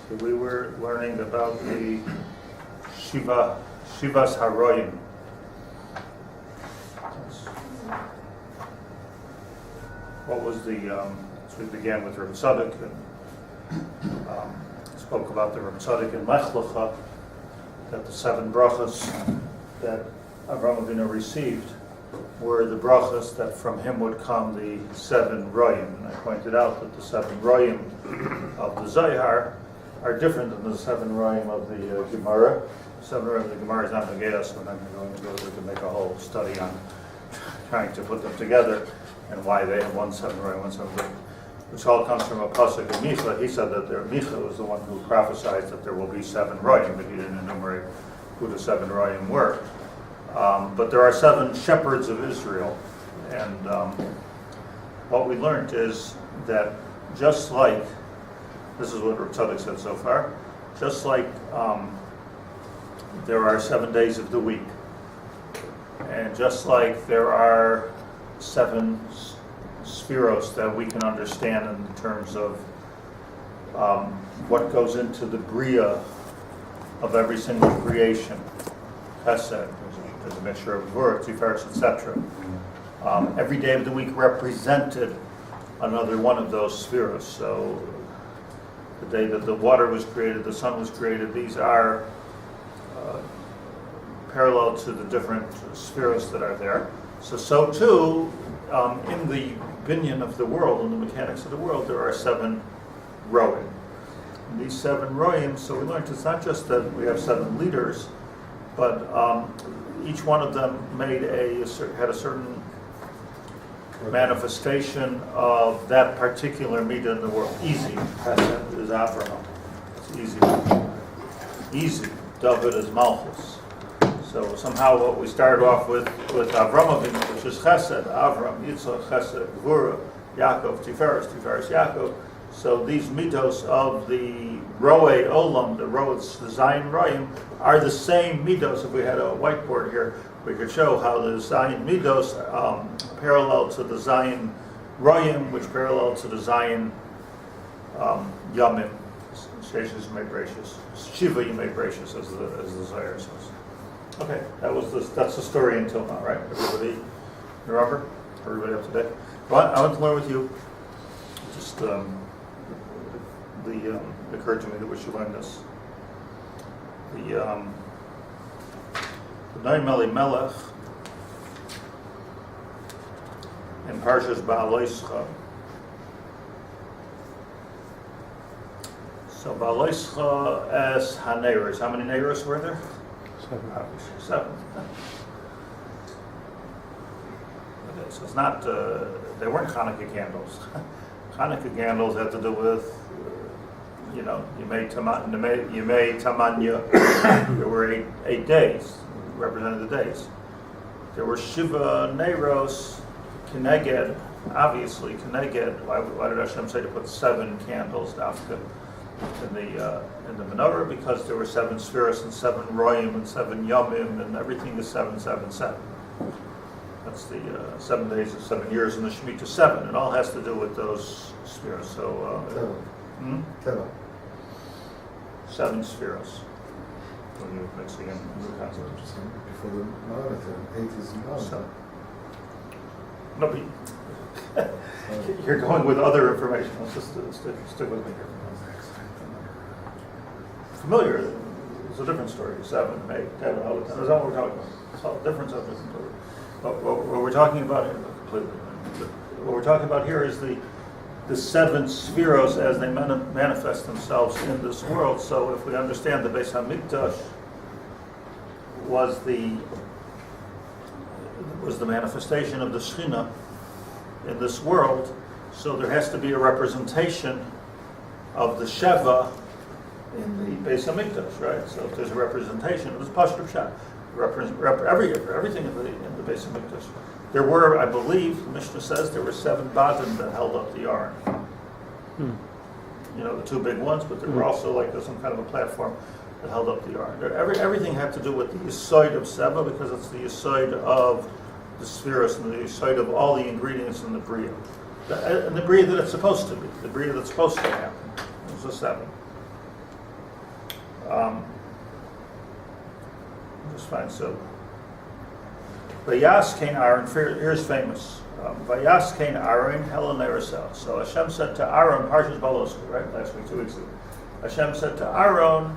We were learning about the Shivas Haroyim. What was the, so we began with Rabbi Tzadok and spoke about the Rabbi Tzadok in Lech Lecha, that the 7 brachas that Avraham Avinu received were the brachas that from him would come the 7 royim. And I pointed out that the 7 royim of the Zohar are different than the 7 royim of the Gemara. The 7 royim of the Gemara is not Nagea, so we're not going to go there to make a whole study on trying to put them together and why they have 1 7 royim, 1 7 royim. Which all comes from a pasuk in Micha. He said that Micha was the one who prophesied that there will be 7 royim, but he didn't enumerate who the 7 royim were. But there are 7 shepherds of Israel, and what we learned is that just like, this is what Rabbi Tzadok said so far, just like there are 7 days of the week, and just like there are 7 sefiros that we can understand in terms of what goes into the bria of every single creation, chesed, there's a mixture of Gvura, sefiros, etc. Every day of the week represented another one of those sefiros. So the day that the water was created, the sun was created, these are parallel to the different sefiros that are there. So too, in the binyan of the world, in the mechanics of the world, there are 7 roim. And these 7 roim, so we learned it's not just that we have 7 leaders, but each one of them had a certain manifestation of that particular midah in the world. Easy, Hashem is Avraham. It's easy. Easy, David is Malchus. So somehow what we started off with Avraham Avinu, which is Chesed, Avram, Yitzchak, Chesed, Gvura, Yaakov, Tiferes, Yaakov. So these midos of the Roe Olam, the Zayin Royim, are the same midos. If we had a whiteboard here, we could show how the Zayin midos parallel to the Zayin Royim, which parallel to the Zayin Yamim. Sheshes Yimei Bereshis, Shiva Yimei Bereshis, as the Zohar says. Okay, that's the story until now, right? Everybody remember? Everybody up to date? Well, I want to learn with you. Just occurred to me that we should learn this. The Noam Elimelech in Parshat Bahalosecha. So Bahalosecha as Haneros. How many Neros were there? 7. Okay, so it's not, they weren't Hanukkah candles. Hanukkah candles had to do with, you made Tamanya. There were 8 days, represented the days. There were Shiva Neros, Keneged, obviously Keneged. Why did Hashem say to put 7 candles after in the Menorah? Because there were 7 sefiros and 7 royim and 7 yomim, and everything is 7, 7, 7. That's the 7 days of 7 years, and the Shemitah 7. It all has to do with those sefiros. So 7 sefiros. When you're mixing in the concepts. Before the marathon, 8 is marathon. No, but you're going with other information. Let's just stick with me here. Familiar, it's a different story. 7, 8, 10, that's not what we're talking about. It's all different subjects. But what we're talking about here, what we're talking about here is the 7 sefiros as they manifest themselves in this world. So if we understand the Beit HaMikdosh was the manifestation of the Shechina in this world, so there has to be a representation of the Sheva in the Beit HaMikdosh, right? So if there's a representation, it was Pashut Pshat, everything in the Beit HaMikdosh. There were, I believe, the Mishnah says, there were 7 badim that held up the Aron. The 2 big ones, but there were also like some kind of a platform that held up the Aron. Everything had to do with the Yisoid of Seva, because it's the Yisoid of the sefiros and the Yisoid of all the ingredients in the Bria. And the Bria that it's supposed to be, the Bria that's supposed to happen. It was a 7. Just fine. So, Vayas Cain Aaron. Here's famous. Vayas Cain Aaron Helen Erisel. So Hashem said to Aaron, Parshat Bahalosecha, right? Last week, 2 weeks ago. Hashem said to Aaron,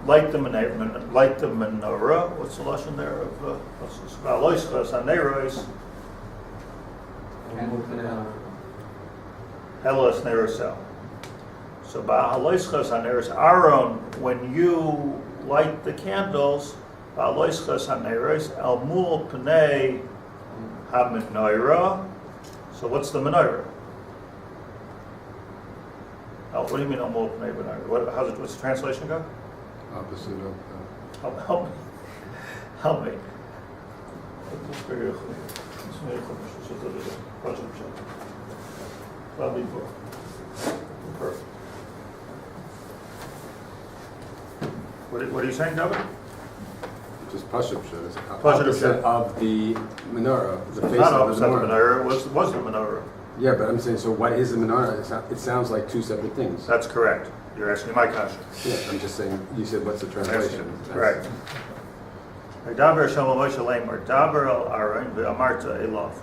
light the menorah. What's the lesson there of Bahalosecha Saneros? Helas Nerisel. So Bahalosecha Saneros. Aaron, when you light the candles, Bahalosecha Saneros El Mul Pnei HaMenorah. So what's the menorah? Oh, what do you mean El Mul Pnei menorah? What's the translation go? Opposite of Help me. Perfect. What are you saying, David? just Pashup shows. Pashup Of the menorah, the face Not of opposite the the menorah. menorah, was the menorah. Yeah, but I'm saying, so what is the menorah? It sounds like two separate things. That's correct. You're asking my question. Yeah, I'm just saying, you said what's the translation? Right. Daber Shama Moshe Lamer, Daber El Aaron, V'amarta Elav.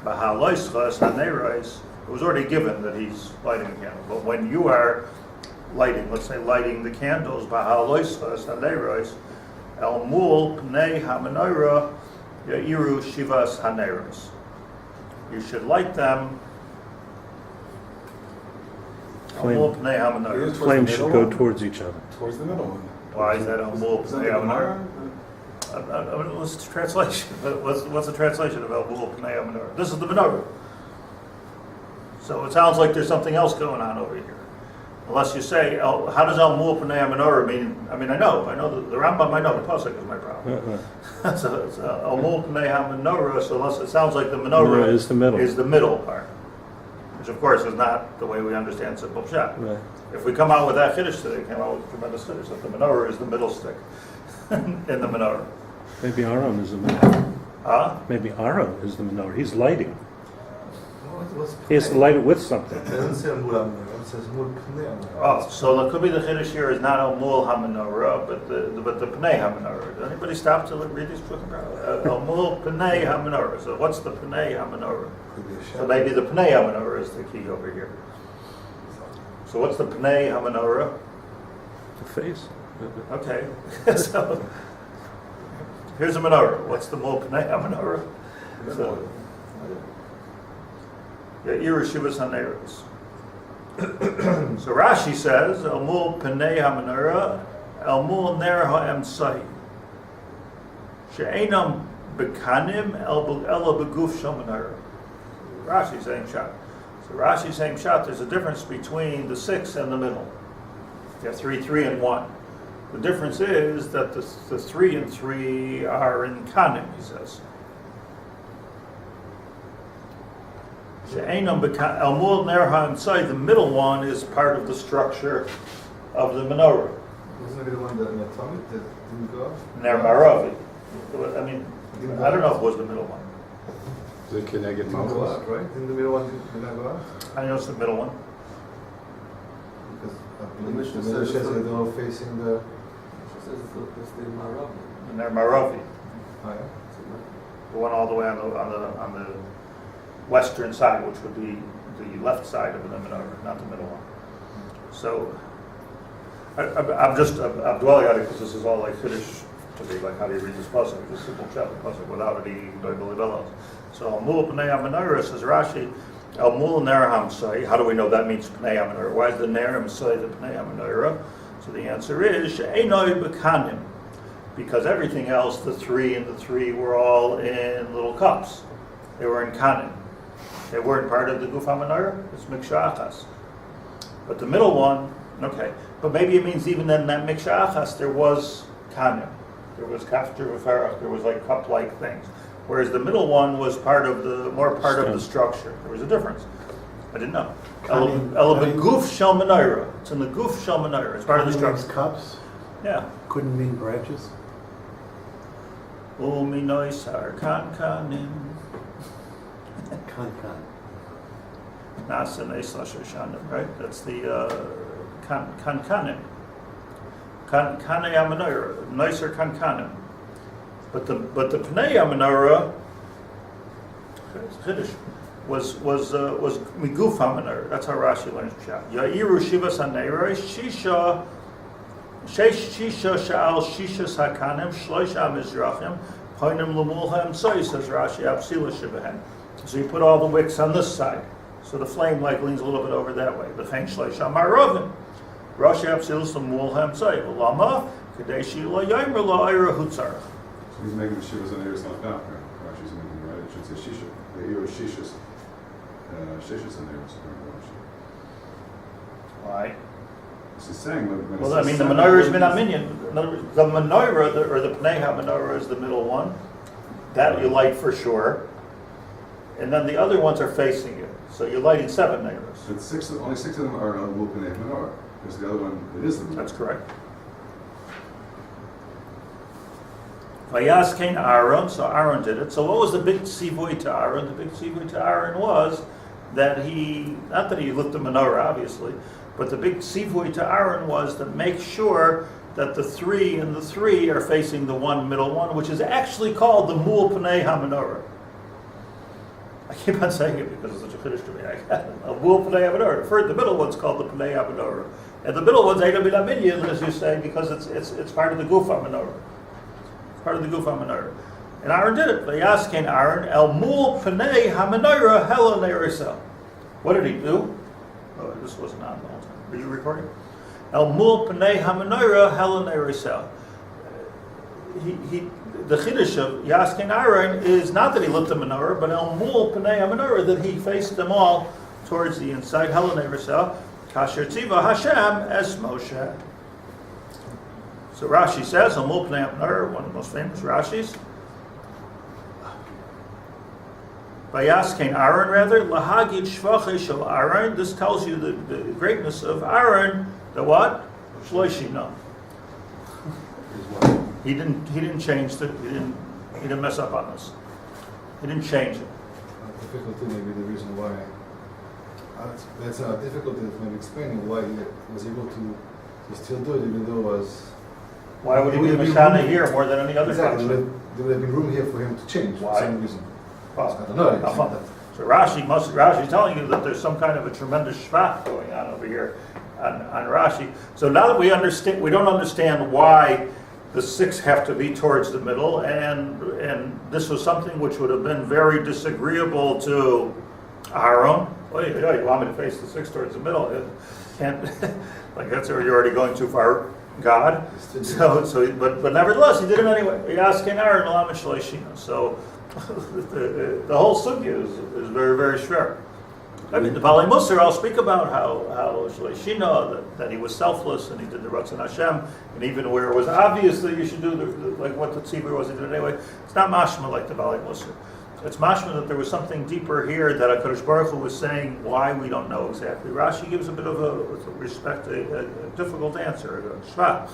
Bahalosecha Saneros, it was already given that he's lighting a candle. But when you are lighting, let's say lighting the candles, Bahalosecha Saneros, El Mul Pnei HaMenorah, Ya'iru Shivas Haneros. You should light them. El Mul Pnei HaMenorah. Flames should go towards each other. Towards the middle one. Why is that El Mul Isn't Pnei that the HaMenorah? Gemara? What's the translation? What's the translation of El Mul Pnei HaMenorah? This is the menorah. So it sounds like there's something else going on over here. Unless you say, how does El Mul Pnei HaMenorah mean? I mean, I know the Rambam, I know the pasuk is my problem. So it's El Mul Pnei HaMenorah. So unless it sounds like the menorah Is the middle. is the middle part, which of course is not the way we understand simple pshat. Right. If we come out with that chiddush today, we came out with a tremendous chiddush that the menorah is the middle stick in the menorah. Maybe Aron is the menorah. Huh? Maybe Aron is the menorah. He's lighting. What's He has to light it with something. It doesn't say Mul HaMenorah, it says Mul Pnei HaMenorah. Oh, so it could be the chiddush here is not El Mul HaMenorah, but the Pnei HaMenorah. Did anybody stop to read these books? El Mul Pnei HaMenorah. So what's the Pnei HaMenorah? Could be a So shadow. maybe the Pnei HaMenorah is the key over here. So what's the Pnei HaMenorah? The face. Okay, so here's a menorah. What's the Mul Pnei HaMenorah? So, Ya'iru Shivas Haneros. So Rashi says, El Mul Pnei HaMenorah, El Mul Ner HaEmsai. She'enam bekanim ela beguf shel menorah. Rashi saying shot. So Rashi saying shot. There's a difference between the 6 and the middle. You have 3, 3, and 1. The difference is that the 3 and 3 are in kanim. He says. She'enam bekanim el mul ner ha'emsai. The middle one is part of the structure of the menorah. Wasn't it the one that in the atomic that didn't go off? Ner maravi. I mean, I don't know if it was the middle one. The Keneged Didn't go Malchus. out, right? Didn't the middle one did not go out? I know it's the middle one. Because I The believe Mishnah the Mishnah says says it's they're all facing the... It says it's the Marav. And they're Maravi, Oh, yeah? the one all the way on the western side, which would be the left side of the menorah, not the middle one. So I'm dwelling on it because this is all like Kiddush to be like, how do you read this pasuk? Just simple chapter pasuk without any balos. So El Mul Pnei HaMenorah, says Rashi, El Mul Ner HaMsai. How do we know that means Pnei HaMenorah? Why is the Ner HaMsai the Pnei HaMenorah? So the answer is She'enoi bekanim, because everything else, the 3 and the 3 were all in little cups. They were in kanim. They weren't part of the Guf HaMenorah. It's miksha'achas. But the middle one, okay. But maybe it means even in that miksha'achas there was kanim. There was kafter v'farach. There was like cup-like things. Whereas the middle one was part of the structure. There was a difference. I didn't know. El guf shel menorah. It's in the guf shel menorah. It's part of the structure. Cups Yeah. couldn't mean branches. Uminoisar kankanim. Kan. Nasa neis l'shoshanim, right? That's the kankanim. Kankanei HaMenorah, nicer kankanim. But the Pnei HaMenorah, Chiddush, was miguf HaMenorah. That's how Rashi learns Pshat. Ya'iru shivas haneiroi shisha sha'al shishas hakanim shloisha mizrachim poinim l'mulha emsoi, says Rashi, absila shibahen. So you put all the wicks on this side. So the flame like leans a little bit over that way. The chen shloisha marovim. Rashi absilas l'mulha emsoi. Lama kadeshi l'yoymer la'ira hutzarach. So he's making the shivas and airs not down here. Rashi's making, right? It should say shisha. The ear is shishas. Shishas and airs. Why? This is saying when Well, I mean, the menorah is minat minyan. In other words, the menorah, or the Pnei HaMenorah, is the middle one. That you light for sure. And then the other ones are facing you. So you're lighting 7 menorahs. But only six of them are on the Menorah. Because the other one, it is the menorah. That's correct. Vayaskein Aaron, so Aaron did it. So what was the big tzivui to Aaron? The big tzivui to Aaron was that not that he lit the menorah, obviously, but the big tzivui to Aaron was to make sure that the 3 and the 3 are facing the one middle one, which is actually called the Mul Pnei HaMenorah. I keep on saying it because it's such a Chiddush to me. A Mul Pnei HaMenorah. The middle one's called the Pnei HaMenorah. And the middle one's Eila Bila Minyan, as you say, because it's part of the Guf HaMenorah. Part of the Guf HaMenorah. And Aaron did it. Vayaskein Aaron El Mul Pnei HaMenorah Hela Ne'erisel. What did he do? Oh, this wasn't on the whole time. Were you recording? El Mul Pnei HaMenorah Hela Ne'erisel. The Chiddush of Yaskein Aaron is not that he lit the menorah, but El Mul Pnei HaMenorah, that he faced them all towards the inside. Hela Ne'erisel. Kasher Tziva Hashem Es Moshe. So Rashi says, El Mul Pnei HaMenorah, one of the most famous Rashis. Vayaskein Aaron, rather, Lahagid Shvachei Shel Aaron. This tells you the greatness of Aaron. The what? Shloshina. He didn't change it. He didn't mess up on this. He didn't change it. Difficulty may be the reason why. That's a difficulty in explaining why he was able to still do it, even though it was. Why would he be Mishkan here more than any other Exactly. country? There would have been room here for him to change Why? for some reason. Well, I don't know. I think that. so Rashi's telling you that there's some kind of a tremendous shvach going on over here on Rashi. So now that we don't understand why the 6 have to be towards the middle, and this was something which would have been very disagreeable to Aaron. Well, you want me to face the 6 towards the middle? Can't, like that's you're already going too far, God. But nevertheless, he did it anyway. Yaskein Aaron Lam Shleishina. So the whole sugya is very, very shver. I mean, the Balei Musar, I'll speak about how Shechina, that he was selfless and he did the Ratzon Hashem, and even where it was obvious that you should do like what the tzibur was, he did it anyway. It's not mashma like the Balei Musar. It's mashma that there was something deeper here that HaKadosh Baruch Hu was saying why we don't know exactly. Rashi gives a bit of a difficult answer, a shvach.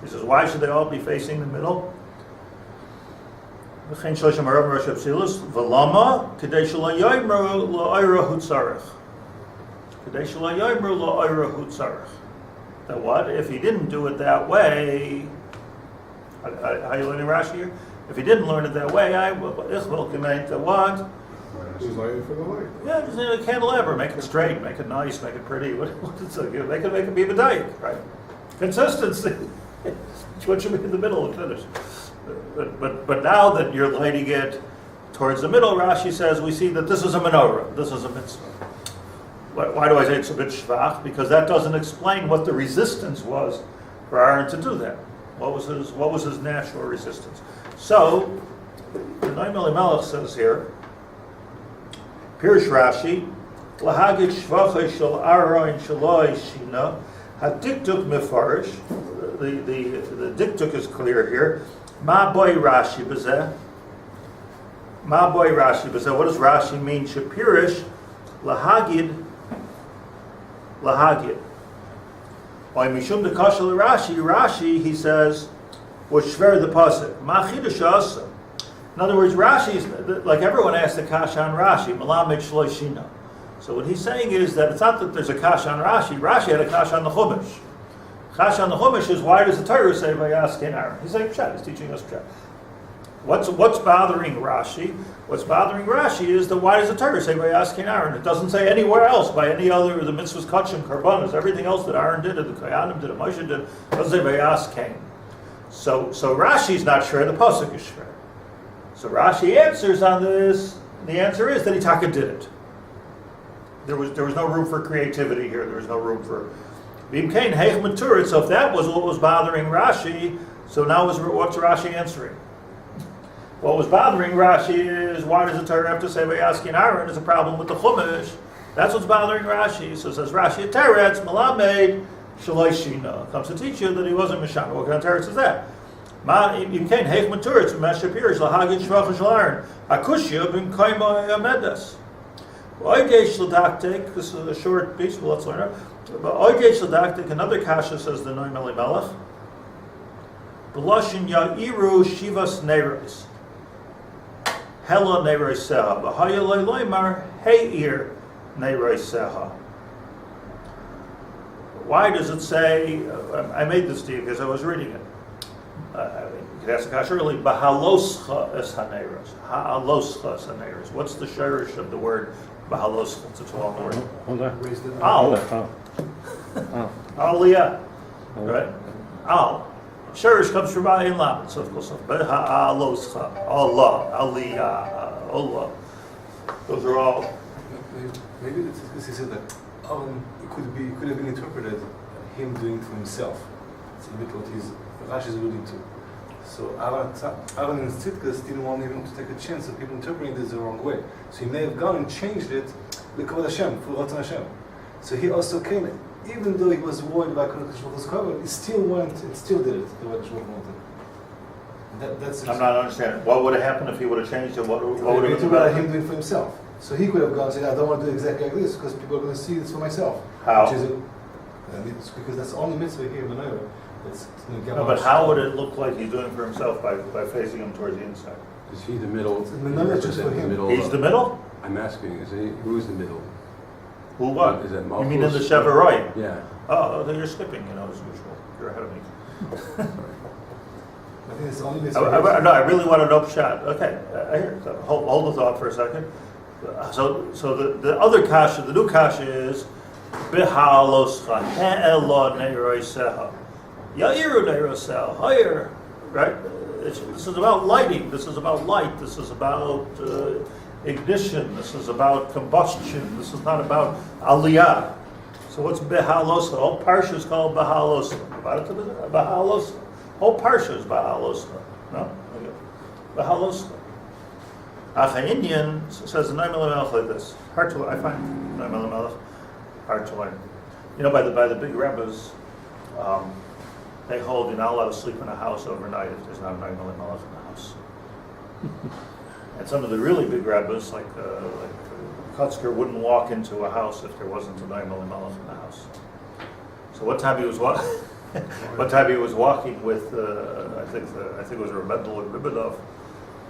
He says, why should they all be facing the middle? V'lama kadei shelo yoymer la'ira hutzarech. Kadei shelo yoymer la'ira hutzarech. That what? If he didn't do it that way, how you learning Rashi here? If he didn't learn it that way, I will command to what? He's lighting for the light. Yeah, just need a candelabra, make it straight, make it nice, make it pretty. Make it be medayik, right? Consistency. What should be in the middle and finish. But now that you're lighting it towards the middle, Rashi says we see that this is a menorah, this is a mitzvah. Why do I say it's a bit shvach? Because that doesn't explain what the resistance was for Aaron to do that. What was his natural resistance? So the Noam Elimelech says here, Pirush Rashi, Lahagid shvachei shel Aaron sheloi shina, hadiktuk mefarish. The diktuk is clear here. Ma boy Rashi b'zeh. Ma boy Rashi b'zeh. What does Rashi mean? Shapirish lahagid. By mishum dekashel Rashi, he says, was shver the pasuk. Ma chidush asa. In other words, Rashi, like everyone asked the kasha on Rashi, Malamed Shloshina. So what he's saying is that it's not that there's a kash on Rashi. Rashi had a kash on the Chumash. Kash on the Chumash is, why does the Torah say Vayaskin Aaron? He's saying Pshat. He's teaching us Pshat. What's bothering Rashi? What's bothering Rashi is that why does the Torah say Vayaskin Aaron? It doesn't say anywhere else by any other of the mitzvahs, kachim, karbanos, everything else that Aaron did, or the Kohanim did, or Moshe did, it doesn't say Vayaskin. So Rashi's not sure. The pasuk is sure. So Rashi answers on this. The answer is that Itaka did it. There was no room for creativity here. There was no room for Bimkain Heich Maturit. So if that was what was bothering Rashi, so now what's Rashi answering? What was bothering Rashi is, why does the Torah have to say Vayaskin Aaron? Is a problem with the Chumash. That's what's bothering Rashi. So says Rashi, Teretz Malamed Shloishina comes to teach you that he wasn't Mishkan. What kind of Teretz is that? Bimkain Heich Maturit Meshapir Shlahagin Shvach Shalaron Akushia Bimkaima Amedas. This is a short piece, but let's learn it. But another kasha says the Noam Elimelech. B'lashin ya'iru shivas neiros. Hela neiroseha. B'haya le'loimar he'ir neiroseha. Why does it say, I made this to you because I was reading it. You could ask the kasha early, Bahaloscha es haneiros. Ha'aloscha es haneiros. What's the shirish of the word Bahaloscha? It's a long word. Hold on. Al. Aliyah. Oh. Right? Al. Shirish comes from Ayin Lam. So of course, Bahaloscha. Allah. Aliyah. Allah. Those are all. Maybe it's because he said that it could have been interpreted him doing it for himself. It's a bit what Rashi is alluding to. So Aaron and Tzidkas didn't want even to take a chance of people interpreting this the wrong way. So he may have gone and changed it L'kavod Hashem, for Ratzon Hashem. So he also came, even though he was worried about Kodesh cover, he still went and still did it the way Kodesh wanted. That's I'm not understanding. What would have happened if he would have changed it? What would have been about about him doing it for himself. So he could have gone and said, I don't want to do exactly like this because people are going to see this for myself. How? Which is because that's the only mitzvah here in Menorah. No, but how would it look like he's doing for himself by facing him towards the inside? Is he the middle? Menorah just for him. He's the middle? I'm asking, who's the middle? Who what? Is that You mean in the Malchus? Shevaroy? Yeah. Oh, then you're skipping, as usual. You're ahead of me. I think it's the only mitzvah. No, I really want to know Pshat. Okay, I hear it. So hold the thought for a second. So the other kasha, the new kasha is Bahalosecha he'ela neiroseha. Ya'iru neiroseha. Higher, right? This is about lighting. This is about light. This is about ignition. This is about combustion. This is not about aliyah. So what's Bahalosecha? Whole parsha is called Bahalosecha. Bahalosecha. Whole parsha is Bahalosecha. No? Okay. Bahalosecha. Achainian says the Noam Elimelech like this. Hard to learn. I find Noam Elimelech hard to learn. By the big rabbis, they hold you're not allowed to sleep in a house overnight if there's not a Noam Elimelech in the house. And some of the really big rabbis, like Kutzker, wouldn't walk into a house if there wasn't a Noam Elimelech in the house. So what time he was walking with, I think it was Rebendel and Ribidov,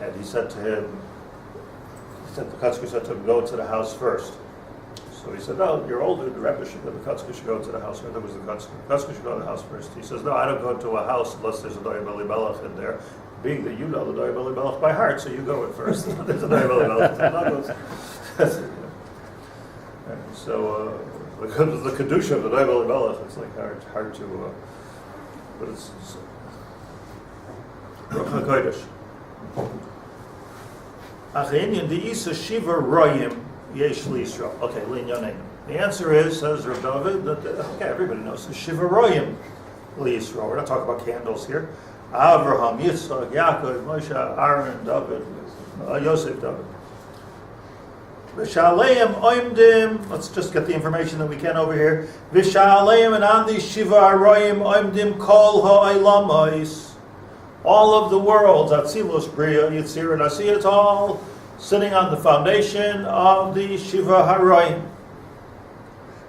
and he said to him, the Kutzker said to him, go to the house first. So he said, no, you're older, the Rebbe should go, the Kutzker should go to the house first. That was the Kutzker. The Kutzker should go to the house first. He says, no, I don't go to a house unless there's a Noam Elimelech in there. Being that you know the Noam Elimelech by heart, so you go in first. There's a Noam Elimelech. So, because of the Kedusha of the Noam Elimelech, it's like hard to, but it's Aron HaKodesh. Achainian the Isa Shiva Royim Yesh L'Yisrael. Okay, Linyanim. The answer is, says Rav David, that everybody knows the Shiva Royim L'Yisrael. We're not talking about candles here. Avraham, Yitzchak, Yaakov, Moshe, Aaron, David, Yosef, David. V'shaleim oimdim. Let's just get the information that we can over here. V'shaleim, and on these Shiva Royim oimdim kol ha'olamos. All of the worlds, Atzilus, Bria, Yitzir, and Asiyah, it's all sitting on the foundation of the Shiva Haroyim.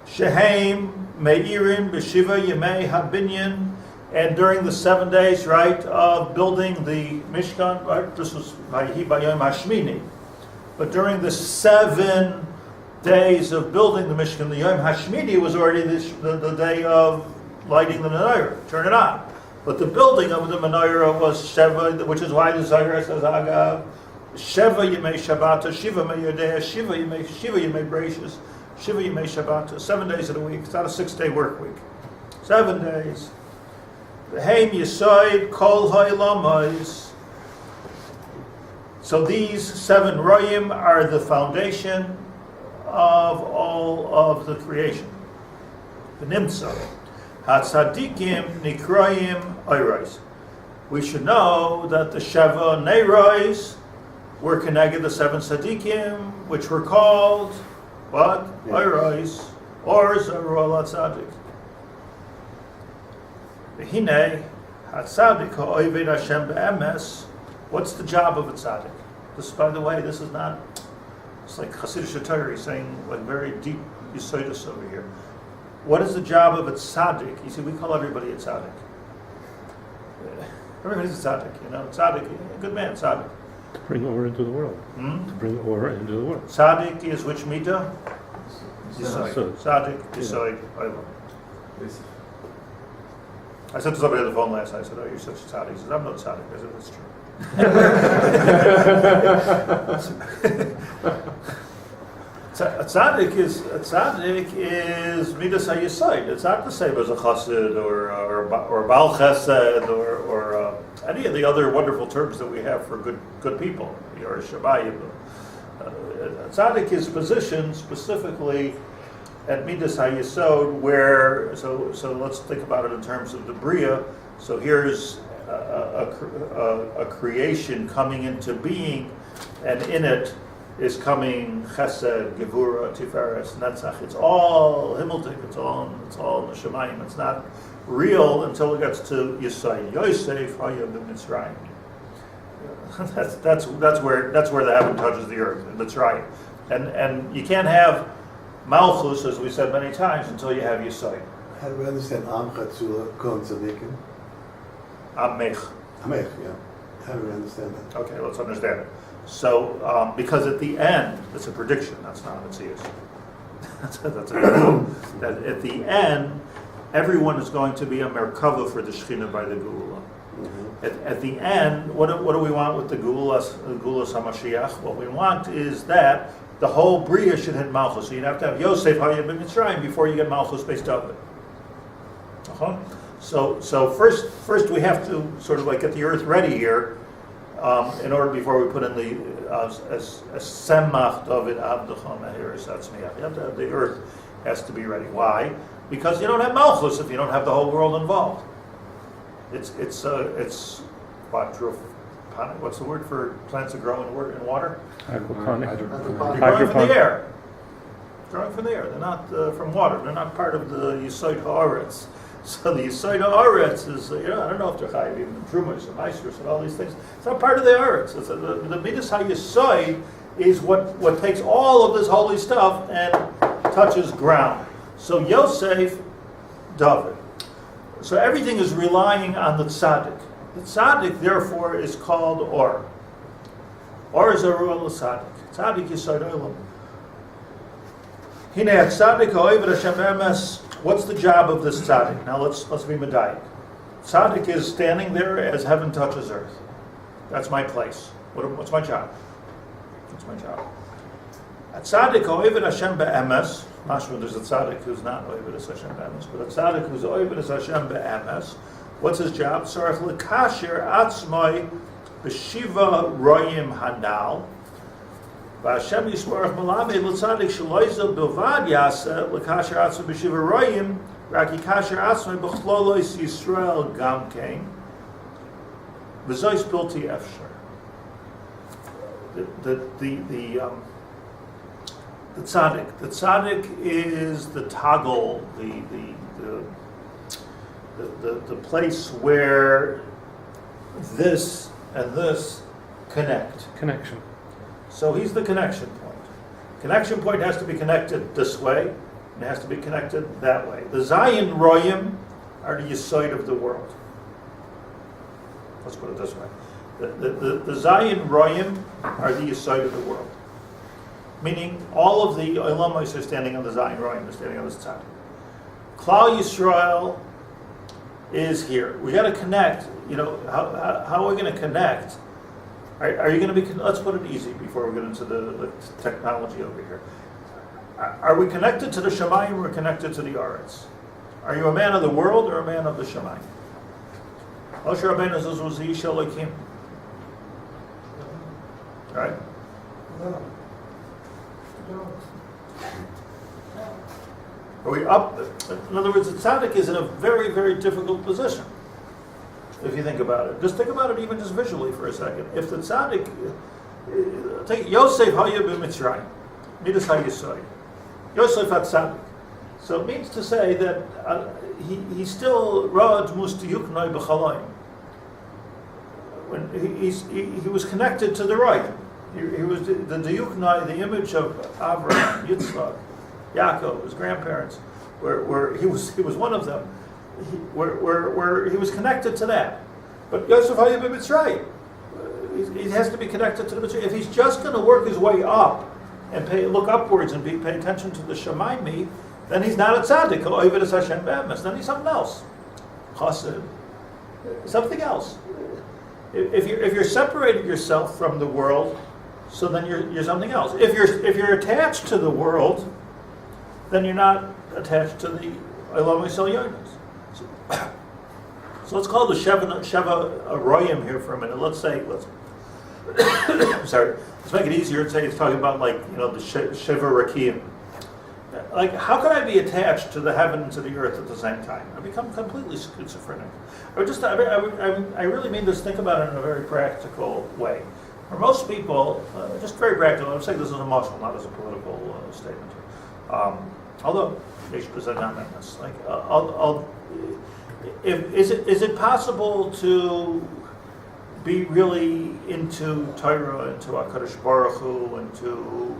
Shehem, Meirim, B'Shiva, Yemei, Habinyan, and during the 7 days, right, of building the Mishkan, right, this was Vayhi Bayom Hashmini, but during the 7 days of building the Mishkan, the Yom Hashmini was already the day of lighting the Menorah, turn it on. But the building of the Menorah was Sheva, which is why the Zohar says, Agav, Sheva Yemei Shabbat, Shiva Yemei Yodea, Shiva Yemei Bereishis, Shiva Yemei Shabbat, 7 days of the week. It's not a 6-day work week. 7 days. V'heim Yisoid Kol Ha'olamayis. So these 7 royim are the foundation of all of the creation. V'nimtza. Hatzadikim Nikroyim Oyros. We should know that the Sheva Neiros were connected the 7 Tzadikim, which were called, what? Oyros, or Zarul HaTzadik. V'hinei, HaTzadik ha'oived Hashem be'emes. What's the job of a tzaddik? This, by the way, this is not, it's like Hasidic Torah saying, like very deep Yesodus over here. What is the job of a tzaddik? You see, we call everybody a tzaddik. Everybody's a tzaddik, tzaddik, a good man, tzaddik. To bring order into the world. To bring order into the world. Tzaddik is which midah? Yesod. Tzaddik, Yesod, Olam. I said to somebody on the phone last night, I said, oh, you're such a tzaddik. He said, I'm no tzaddik. I said, that's true. A tzaddik is midas hayesod. It's not the same as a chassid or bal chesed or any of the other wonderful terms that we have for good people. Or shabayim. A tzaddik is positioned specifically at midas hayesod, where so let's think about it in terms of the bria. So here's a creation coming into being, and in it is coming Chesed, Gevura, Tiferes, Netzach. It's all Himmeltik. It's all in the Shemayim. It's not real until it gets to Yisai. Yosef Hayim Mitzrayim. That's where the heaven touches the earth. Mitzrayim, and you can't have Malchus, as we said many times, until you have Yisai. How do we understand Amcha Tzula Kon Tzadikim? Amech. Amech, yeah. How do we understand that? Okay, let's understand it. So, because at the end, it's a prediction, that's not a Metzius. That at the end, everyone is going to be a Merkava for the Shechina by the Geula. At the end, what do we want with the Geulas HaMashiach? What we want is that the whole Bria should hit Malchus. So you'd have to have Yosef Hayim ben Mitzrayim before you get Malchus based on it. So first we have to sort of like get the earth ready here, in order before we put in the semach David Abdacham Ahiris Atzmiach. You have to have the earth has to be ready. Why? Because you don't have Malchus if you don't have the whole world involved. It's quadroponic. What's the word for plants that grow in water? Hydroponic. Growing from the air. Growing from the air. They're not from water. They're not part of the Yisod Haaretz. So the Yisod Haaretz is, I don't know if they're Chayiv, even Trumas and Meisters and all these things. It's not part of the Haaretz. The Midas HaYisod is what takes all of this holy stuff and touches ground. So Yosef, David. So everything is relying on the tzaddik. The tzaddik, therefore, is called Or. Or is a ru'al tzaddik. Tzaddik Yisod Olam. Hine tzaddik ha'oived Hashem be'emes. What's the job of this tzaddik? Now let's be medayik. Tzaddik is standing there as heaven touches earth. That's my place. What's my job? What's my job? A tzaddik ha'oived Hashem be'emes. Mashma, there's a tzaddik who's not oived Hashem be'emes, but a tzaddik who's oived Hashem be'emes. What's his job? Tzarech lekasher atzmai b'shiva royim hanal. V'Hashem yismarach malamed l'tzadik shloizel bilvad yaseh lekasher atzmai b'shiva royim raki kasher atzmai b'chlolos Yisrael gam kein v'zois bilti efshar. The tzaddik. The tzaddik is the toggle, the place where this and this connect. Connection. So he's the connection point. Connection point has to be connected this way, and it has to be connected that way. The Zion Royim are the Yesod of the world. Let's put it this way. The Zion Royim are the Yesod of the world. meaning all of the illuminates are standing on the Zion Royim, they're standing on this tzaddik. Klal Yisrael is here. We got to connect. How are we going to connect? Are you going to be? Let's put it easy before we get into the technology over here. Are we connected to the Shemayim or connected to the Aretz? Are you a man of the world or a man of the Shemayim? Moshe Rabbeinu says, "Was Ish Elokim." Right? Are we up? In other words, the tzaddik is in a very, very difficult position. If you think about it, just think about it, even just visually for a second. If the tzaddik, take Yosef Haya b'Mitzrayim, Midas HaYisai, Yosef HaTzadik. So it means to say that he still Rod Mustiyuknoi b'Chalayim. When he was connected to the right. He was the Yuknai, the image of Avraham, Yitzchak, Yaakov, his grandparents, where he was one of them. Where he was connected to that. But Yosef Hayim Mitzrayim, he has to be connected to the Mitzrayim. If he's just going to work his way up and look upwards and pay attention to the Shemaimi, then he's not a tzaddik. Then he's something else. Chassid, something else. If you're separating yourself from the world, so then you're something else. If you're attached to the world, then you're not attached to the Elam Yisrael Yonis. So let's call the Sheva Royim here for a minute. Let's make it easier and say it's talking about the Sheva Rakim. Like, how can I be attached to the heaven and to the earth at the same time? I become completely schizophrenic. I really mean this. Think about it in a very practical way. For most people, just very practical. I'm saying this as a muscle, not as a political statement. Although, is it possible to be really into Torah, into HaKadosh Baruch Hu, into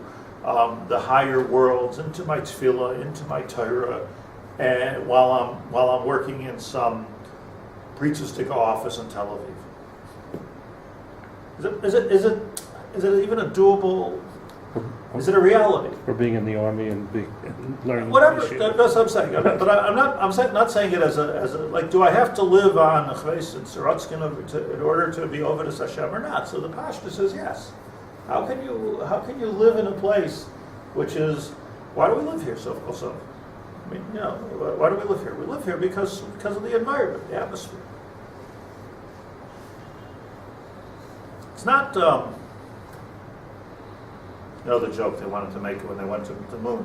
the higher worlds, into my tefillah, into my Torah, and while I'm working in some preacheristic office in Tel Aviv? Is it even a doable? Is it a reality? Or being in the army and learning. Whatever. That's what I'm saying. But I'm not saying it as a like. Do I have to live on Chves and Sorotzkin in order to be over to Hashem or not? So the Pashta says yes. How can you live in a place which is, why do we live here? So I mean, why do we live here? We live here because of the environment, the atmosphere. It's not. The joke they wanted to make when they went to the moon.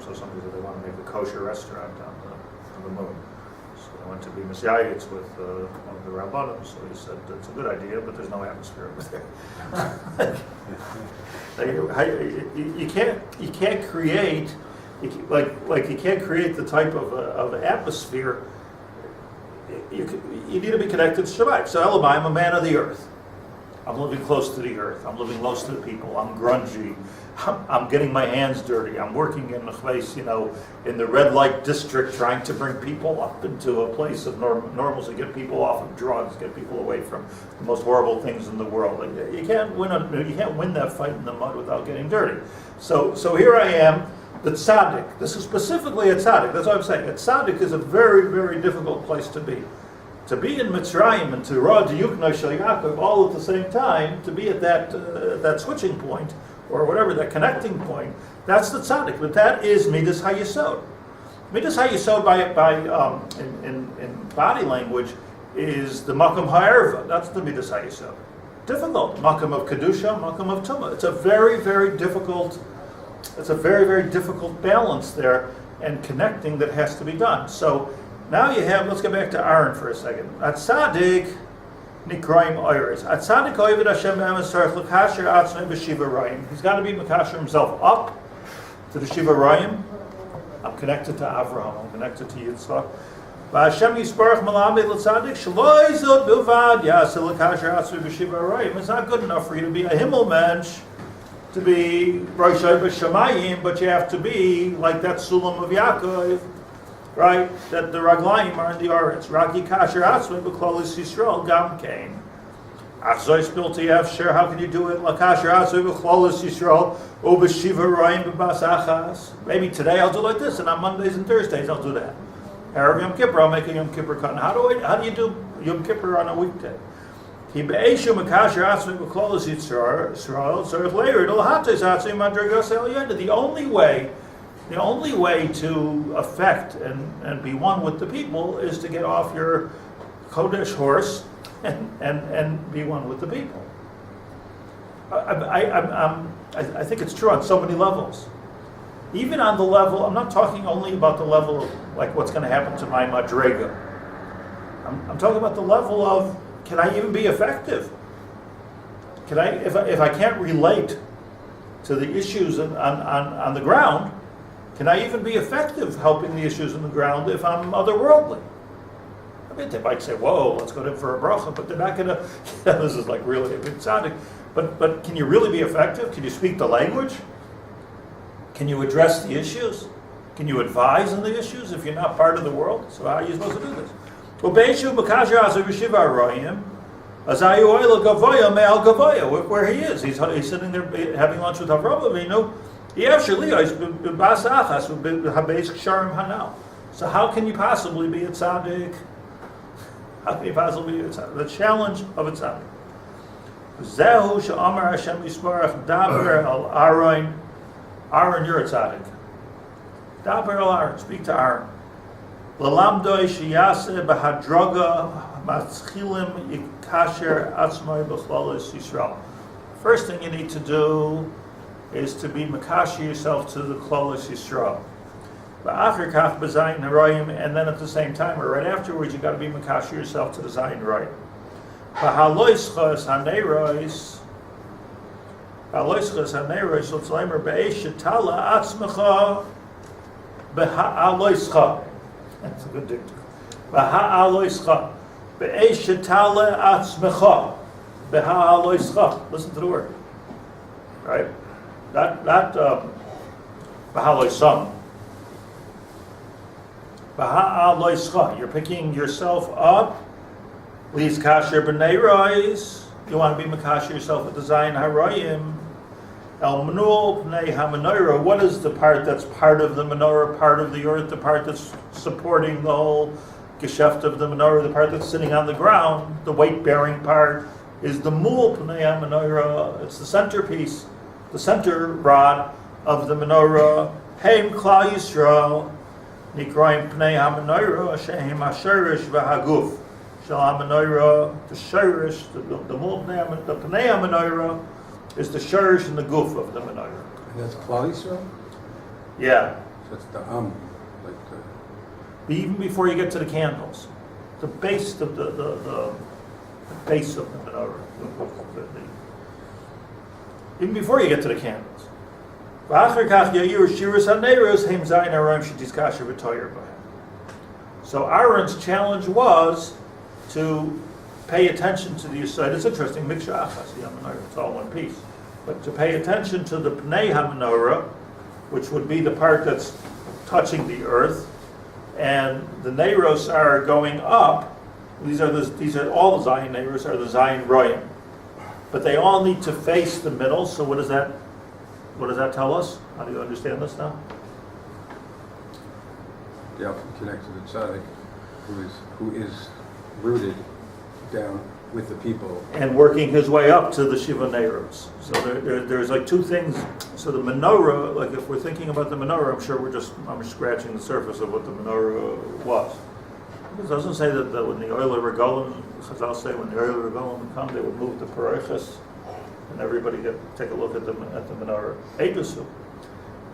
Somebody said they wanted to make a kosher restaurant on the moon. So they went to be Messiahs with one of the Rabbanim. So he said, it's a good idea, but there's no atmosphere over there. You can't create, you can't create the type of atmosphere. You need to be connected to Shabbat. So Elamai, I'm a man of the earth. I'm living close to the earth. I'm living close to the people. I'm grungy. I'm getting my hands dirty. I'm working in the place, in the red light district, trying to bring people up into a place of normalcy, get people off of drugs, get people away from the most horrible things in the world. You can't win that fight in the mud without getting dirty. So here I am, the tzaddik. This is specifically a tzaddik. That's what I'm saying. A tzaddik is a very, very difficult place to be. To be in Mitzrayim and to Ra Yukna Shel Yaakov all at the same time, to be at that switching point, or whatever, that connecting point, that's the tzaddik. But that is Midas HaYesod. Midas HaYesod in body language is the Makam HaErva. That's the Midas HaYesod. Difficult. Makam of Kedusha, Makam of Tumah. It's a very, very difficult balance there and connecting that has to be done. So now you have, let's get back to Aaron for a second. Atzadik nikraim oiris. Atzadik oivid Hashem b'emes l'kasher atzmei b'shiva rayim. He's got to be makasher himself up to the shiva rayim. I'm connected to Avraham. I'm connected to Yitzchak. V'Hashem yisparach malamed l'tzadik shloi zot bilvad yaseh l'kasher atzmei b'shiva rayim. It's not good enough for you to be a himmelmensch, to be Rosh Hashanah, but you have to be like that Sulam of Yaakov. Right, that the raglayim are in the Aretz. Raki kasher atzmei b'klolis Yisrael gam kain. Achzois bilti efsher, how can you do it? Lakasher atzoi b'chlolis Yisrael, ub'shiva roim b'bas achas. Maybe today I'll do like this, and on Mondays and Thursdays I'll do that. Erev Yom Kippur, I'll make a Yom Kippur cut. How do you do Yom Kippur on a weekday? Ki be'eshu makasher atzoi b'chlolis Yisrael, tzarich leir, it'll hates atzoi madrigas el yonah. The only way to affect and be one with the people is to get off your Kodesh horse and be one with the people. I think it's true on so many levels. Even on the level, I'm not talking only about the level of like what's going to happen to my madrega. I'm talking about the level of, can I even be effective? Can I, if I can't relate to the issues on the ground, can I even be effective helping the issues on the ground if I'm otherworldly? I mean, they might say, whoa, let's go in for a bracha, but they're not going to, this is like really a bit sounding, but can you really be effective? Can you speak the language? Can you address the issues? Can you advise on the issues if you're not part of the world? So how are you supposed to do this? Where he is, he's sitting there having lunch with Avraham. So how can you possibly be a tzaddik? How can you possibly be a tzaddik? The challenge of a tzaddik. Zehu she'amar Hashem yisbarach daber al Aron. Aron, you're a tzaddik. Daber al Aron, speak to Aron. Lalamdoi sheyaseh b'hadraga matzchilim yikasher atzmai b'chlolis Yisrael. First thing you need to do is to be makashi yourself to the Klolos Yisrael. And then at the same time, or right afterwards, you got to be makashi yourself to the Zayin Royim. Bahalosecha haneros, l'tzleimer be'esh shetala atzmecha beha'alosecha. That's a good dictum. Beha'alosecha be'esh shetala atzmecha beha'alosecha. Listen to the word, right? Not Bahalosecha. Baha'alosecha. You're picking yourself up. Leaves kasher b'nei rois. You want to be makasher yourself with the Zayin Haroyim. El Menul b'nei ha-menorah. What is the part that's part of the menorah, part of the earth, the part that's supporting the whole geschäft of the menorah, the part that's sitting on the ground, the weight-bearing part, is the mul b'nei ha-menorah. It's the centerpiece, the center rod of the menorah. Heim klal Yisrael. Nikroim pnei ha-menorah, shehem ha-sherish v'haguf. Shal ha-menorah, the sherish, the mul pnei ha-menorah is the sherish and the guf of the menorah. And that's Klal Yisrael? Yeah. So it's the like the... Even before you get to the candles, the base of the base of the menorah. Even before you get to the candles. So Aaron's challenge was to pay attention to the Yisrael. It's interesting, Miksha Achas, the menorah, it's all one piece. But to pay attention to the Pnei HaMenorah, which would be the part that's touching the earth, and the Neiros are going up. These are all the Zayin Neiros are the Zayin Royim. But they all need to face the middle, so what does that tell us? How do you understand this now? They often connect to the tzaddik, who is rooted down with the people. And working his way up to the Shiva Neiros. So there's like two things. So the menorah, like if we're thinking about the menorah, I'm sure I'm scratching the surface of what the menorah was. It doesn't say that when the oil regolim, Chazal say when the oil regolim would come, they would move the parachas, and everybody take a look at the menorah. Eidusu.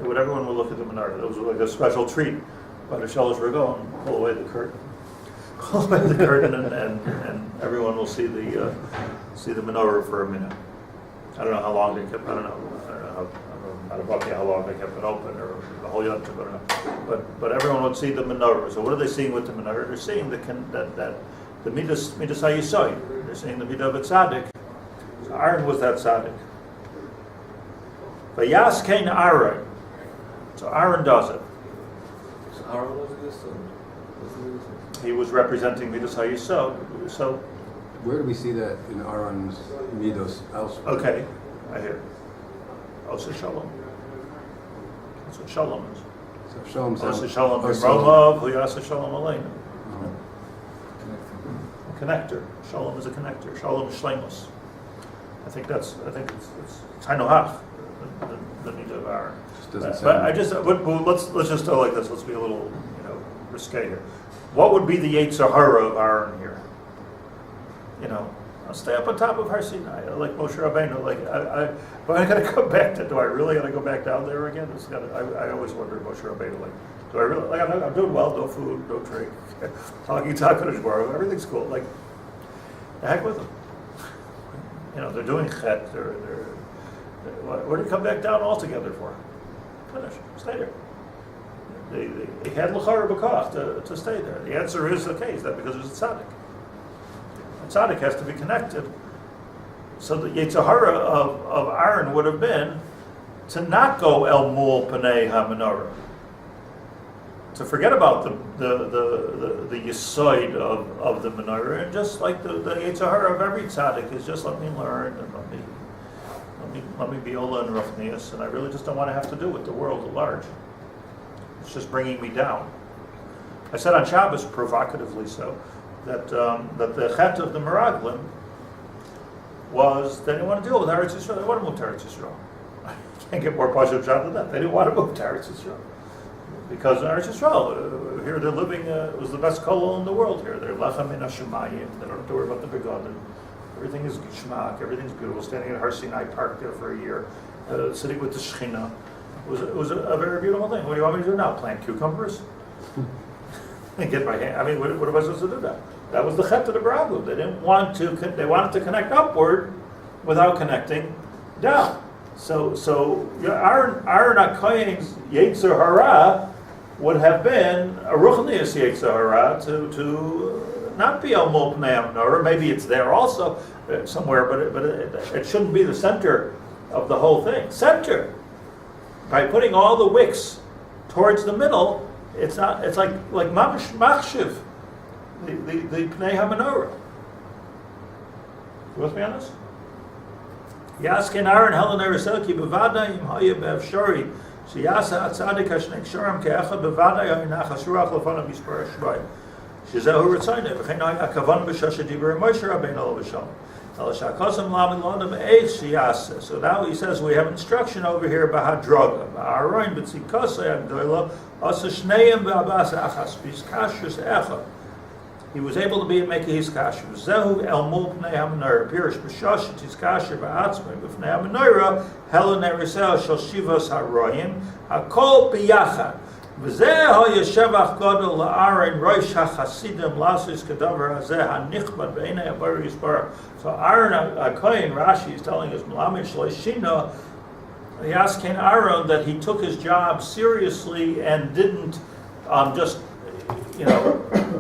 Everyone would look at the menorah. It was like a special treat. But the shalosh regolim, pull away the curtain. Pull away the curtain, and everyone will see the menorah for a minute. I don't know how long they kept. I don't know how long they kept it open, or the whole yom tov. I don't know. But everyone would see the menorah. So what are they seeing with the menorah? They're seeing the midas hayisoi. They're seeing the midah of a tzaddik. So Aaron was that tzaddik. But Yas came to Aaron. So Aaron does it. So Aaron was this. He was representing midas hayisoi. So Where do we see that in Aron's midos elsewhere? Okay, I hear. Osa Shalom. That's what Shalom is. So Shalom sounds... Osa Shalom Osa- B'Romav, Huyasa Shalom Aleinu. Oh. Connector. Shalom is a connector. Shalom is Shleimus. I think it's Hainohach, the need of Aaron. Just doesn't sound... Let's just go like this. Let's be a little, risque here. What would be the Yetzirah of Aaron here? I'll stay up on top of Har Sinai, like Moshe Rabbeinu. But I got to come back to. Do I really got to go back down there again? I always wondered Moshe Rabbeinu. Do I really? I'm doing well. No food, no drink. Talking tomorrow. Everything's cool. The heck with them. They're doing chet. What did you come back down altogether for? Finish. Stay there. They had l'chara b'koch to stay there. The answer is okay. Is that because it's a tzaddik? A tzaddik has to be connected. So the Yetzirah of Aaron would have been to not go el mul panei ha-menorah, to forget about the yisoid of the menorah, and just like the Yetzirah of every tzaddik is just let me learn and let me be Ola and Ruchnius, and I really just don't want to have to do with the world at large. It's just bringing me down. I said on Shabbos, provocatively so, that the chet of the Meraglim was they didn't want to deal with Eretz Yisrael. They want to move to Eretz Yisrael. You can't get more Parshat Bahalosecha than that. They didn't want to move to Eretz Yisrael. Because in Eretz Yisrael, here they're living, it was the best kolel in the world here. They're lechem min hashemayim. They don't have to worry about the begadim. Everything is geschmack. Everything's beautiful. Standing at Har Sinai Park there for a year, sitting with the Shechina. It was a very beautiful thing. What do you want me to do now? Plant cucumbers? And get my hand. What am I supposed to do now? That was the chet of the Baraglim. They didn't want to. They wanted to connect upward without connecting down. So Aron HaKoden's Yetzer Hara would have been a Ruchnius Yetzer Hara to not be a Mol Pnei HaMenorah. Maybe it's there also somewhere, but it shouldn't be the center of the whole thing. Center. By putting all the wicks towards the middle, it's not. It's like mamash machshiv, the Pnei HaMenorah. You with me on this? Yaskin Aaron Helen Ereselki bevada im haya be'avshori sheyasa atzadik hashnek shoram ke'echad bevada yoinach hasurach lefanav yispar shvay shezehu ritzayne v'chein haya kavan b'shasha diber Moshe Rabbeinu olav v'shalom. So now he says we have instruction over here b'hadraga b'aroin b'tzikasei agdoila asa shneim b'abas achas b'izkashus echad. He was able to make his kasher. Zehu el mul pnei ha-menorah pirish b'shashet his kasher ba'atzmei b'pnei ha-menorah helen erisel shel shivas ha-royim hakol b'yachad. V'zeh ha-yeshevach gadol la'aron roish ha-chasidim lasis kadavar hazeh ha-nichbad b'einei ha-bari yisbarach. So Aron HaKoden, Rashi is telling us, Melamish Shechina, he asked King Aaron that he took his job seriously and didn't just,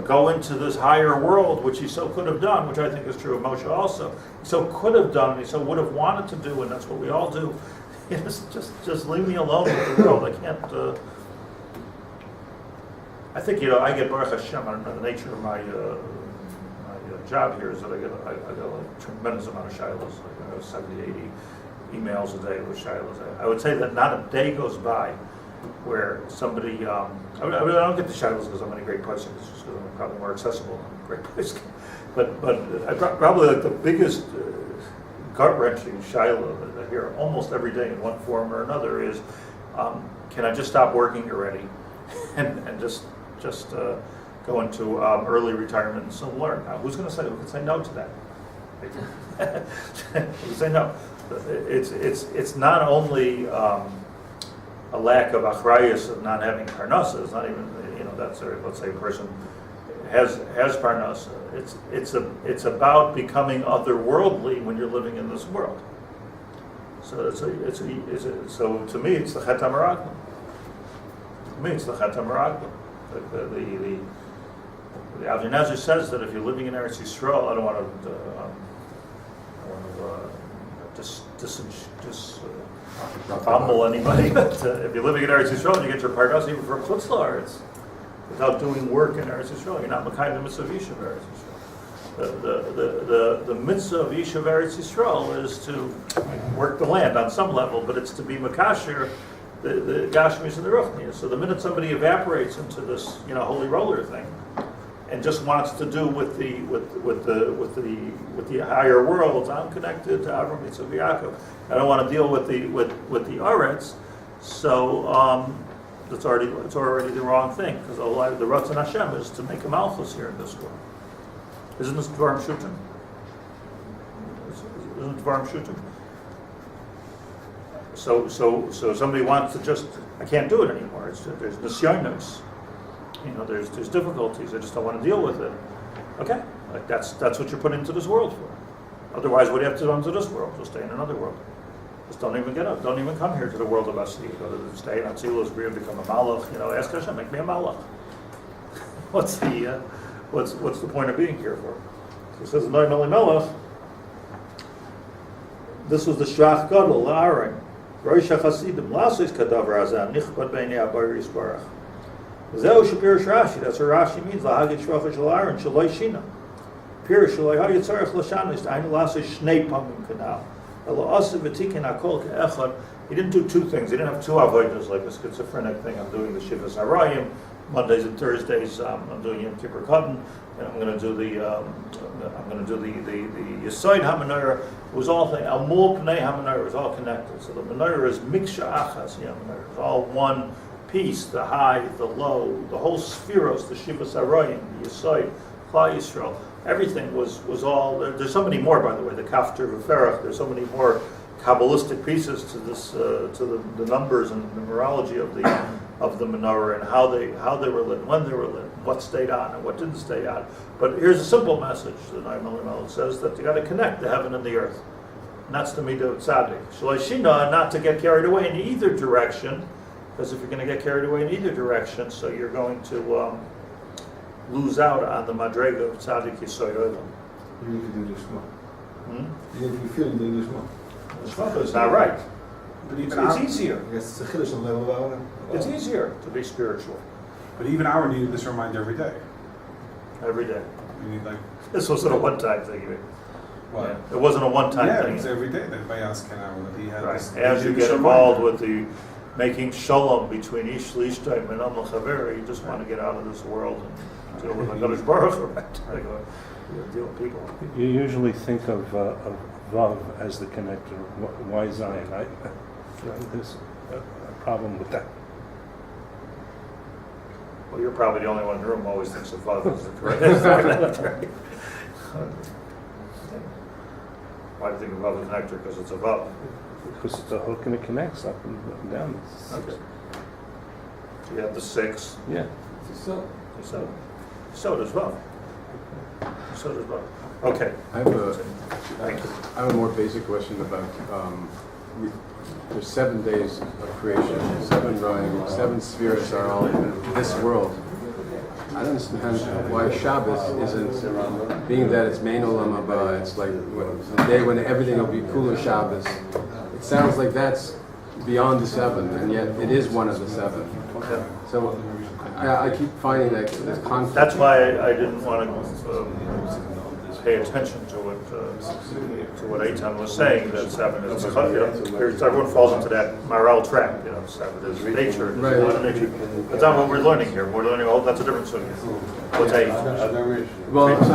go into this higher world, which he so could have done, which I think is true of Moshe also. He so could have done, he so would have wanted to do, and that's what we all do. Just leave me alone with the world. I can't. I think I get Baruch Hashem. I don't know the nature of my job here is that I get a tremendous amount of shilas, 70, 80 emails a day with shilas. I would say that not a day goes by where somebody, I don't get the shilas because I'm in a great place, it's just because I'm probably more accessible in a great place. But I probably the biggest gut-wrenching shilah that I hear almost every day in one form or another is, can I just stop working already and just go into early retirement and still learn? Now, who can say no to that? Who can say no? It's not only a lack of achrayus of not having parnasa. It's not even that's let's say a person has parnasa. It's about becoming otherworldly when you're living in this world. So so to me it's the chet hameraglim. To me it's the chet hameraglim. The Avnei Nezer says that if you're living in Eretz Yisrael, I don't want to humble anybody, but if you're living in Eretz Yisrael and you get your parnas even from Chutz La'aretz, without doing work in Eretz Yisrael, you're not Mekayim the Mitzvah of Eretz Yisrael. the mitzvah of Yishuv Eretz Yisrael is to work the land on some level, but it's to be makasher the Gashmis and the Ruchnis. So the minute somebody evaporates into this, holy roller thing, and just wants to do with the higher worlds, I'm connected to Avraham, Yitzchak, Yaakov. I don't want to deal with the Aretz, so it's already the wrong thing, because the Ratzon Hashem is to make a malchus here in this world. Isn't this Dvarim Shutim? Isn't it Dvarim Shutim? So somebody wants to just, I can't do it anymore. There's nisyonos. There's difficulties. I just don't want to deal with it. Okay, like that's what you're put into this world for. Otherwise, what do you have to do into this world? Just stay in another world. Just don't even get up. Don't even come here to the world of Asli. Stay in Atzilus, become a malach. Ask Hashem, make me a malach. What's the point of being here for? So it says, Noam Elimelech, this was the Shach Gadol, Aaron, Rosh HaChasidim, Lasis Kadavar Azam, Nichbad Beinei Abayir Yisbarach. Zeu Shapirish Rashi, that's what Rashi means, Lahagit Shvacha Shel Aaron, Shaloi Shina. Pirish Shaloi Hayit Tzarech Lashanis, Ainu Lasis Shnei Pamim Kanal. Elo Asav V'tikin HaKol Ke'echad. He didn't do two things. He didn't have two avodas like a schizophrenic thing. I'm doing the Shivas Harayim. Mondays and Thursdays, I'm doing Yom Kippur Cotton, and I'm going to do the Yesoid HaMenorah. It was all thing. Amul Pnei HaMenorah was all connected. So the Menorah is Miksha Achas. Menorah is all one piece. The high, the low, the whole sefiros, the Shivas Harayim, the Yesoid, Klal Yisrael. Everything was all. There's so many more, by the way. The Kafter V'Ferach. There's so many more Kabbalistic pieces to this, to the numbers and the numerology of the menorah and how they were lit, when they were lit, what stayed on and what didn't stay on. But here's a simple message that Noam Elimelech says, that you got to connect the heaven and the earth, and that's the midah of tzaddik. Shechina, not to get carried away in either direction, because if you're going to get carried away in either direction, so you're going to lose out on the madrega of tzaddik yisoy olam. You need to do this more. You need to feel doing this more. It's not right. But even It's easier. It's a chiddush on level. It's easier to be spiritual But even Aaron needed this reminder every day. every day. You need This wasn't a one-time thing. what? Yeah, it wasn't a one-time Yeah, thing. it's every day that by asking Aaron that he had Right. this. As you this get reminder. involved with the making shalom between Ish Shlit'a and Noam Elimelech, you just want to get out of this world and deal with HaKadosh Baruch Hu, right? Deal with people. You usually think of Vav as the connector. Why Zion? There's a problem with that. Well, you're probably the only one in the room who always thinks of Vav as the correct. Right? Why do you think of Vav as a connector? Because it's a Vav. Because it's a hook and it connects up and down. Okay. So you have the 6. Yeah. So does Vav. So does Vav. Okay. I have a more basic question about, there's 7 days of creation, 7 drawing, 7 spheres are all in this world. I don't understand why Shabbos isn't, being that it's main olam haba, it's like the day when everything will be Kula Shabbos. It sounds like that's beyond the 7, and yet it is one of the 7. So I keep finding that there's conflict. That's why I didn't want to pay attention to what Eitan was saying, that 7 is, everyone falls into that moral trap, 7 is nature, it's Right. one nature. That's not what we're learning here. We're learning, that's a different sunnah. What's 8? Well, so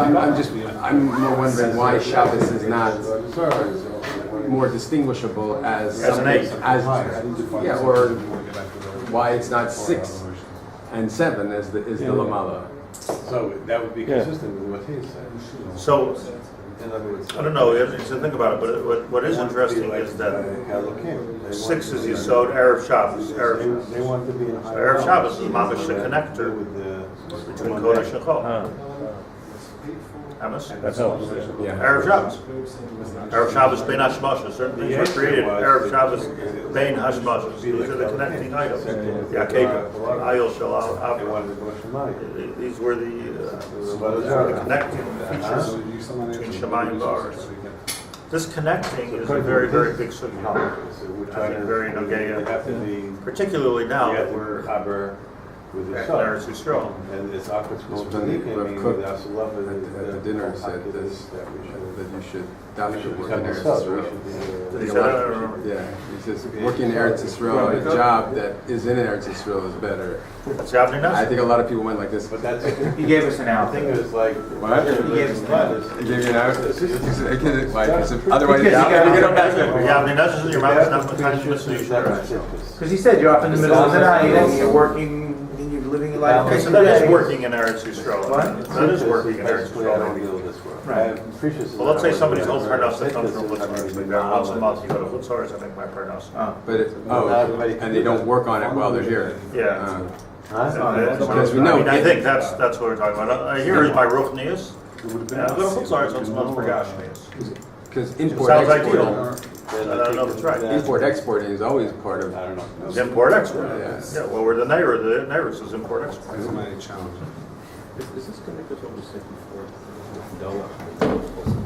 I'm more wondering why Shabbos is not more distinguishable as As an 8. or why it's not 6 and 7 is the Lamala. So that would be consistent with what he's saying. So, In other words, I don't know, you have to think about it, but what is interesting is that 6 is Yisod, Erev Shabbos. They want to be in a higher Erev realm. Shabbos is mamish the connector between Kodesh and Chol. Amos? That helps. Yeah. Erev Shabbos. Erev Shabbos Bein Hashmashos. Certain things were created. Erev Shabbos Bein Hashmashos. These are the connecting items. Yakeva, Ayil Shal They Avra. wanted to go Shemayim. These were the connecting features between Shemayim and Bars. This connecting is a very, very big subject. So we're trying to, very they Nogea. have to be, Particularly now you that have we're to Haber, with the Back in son. Eretz Yisrael. And it's Akat's This going was when to Rav Kook that's a love at the dinner said this, that we should. that you should We daven should work in become a Eretz sub. We Yisrael. should be, Did he Yeah, say that? I don't remember. Yeah, he says working in Eretz Yisrael, a job that is in Eretz Yisrael is better. It's happening now. I think a lot of people went like this. But that's, He gave us an the out. thing is like. What? He gave us He gave you an hour? Otherwise, Because you got- Yeah, I mean, that's just in your mouth, it's not what kind of so you should. Because he said you're up in the middle of the night and you're working and you're living your life. Okay, so that is working in Eretz Yisrael. What? That is working in Eretz Basically, I don't Yisrael. deal this way. Right. Well, let's say somebody's old Parnas that comes from Chutzlaritz, like that, once a month, you go to Chutzlaritz, I make my Parnas. Oh. But and they don't work on it while they're here. Yeah. Because we I know. mean, I think that's what we're talking about. Here is my Ruchnias. Yeah, I go to Chutzlaritz once a month for Gashmias. Because Sounds ideal. import I don't know if it's right. exporting is always part of. I don't know. It's import export. Yes. Yeah, well, we're the neighbor says import export. That's my challenge. Is this connected to what we said before?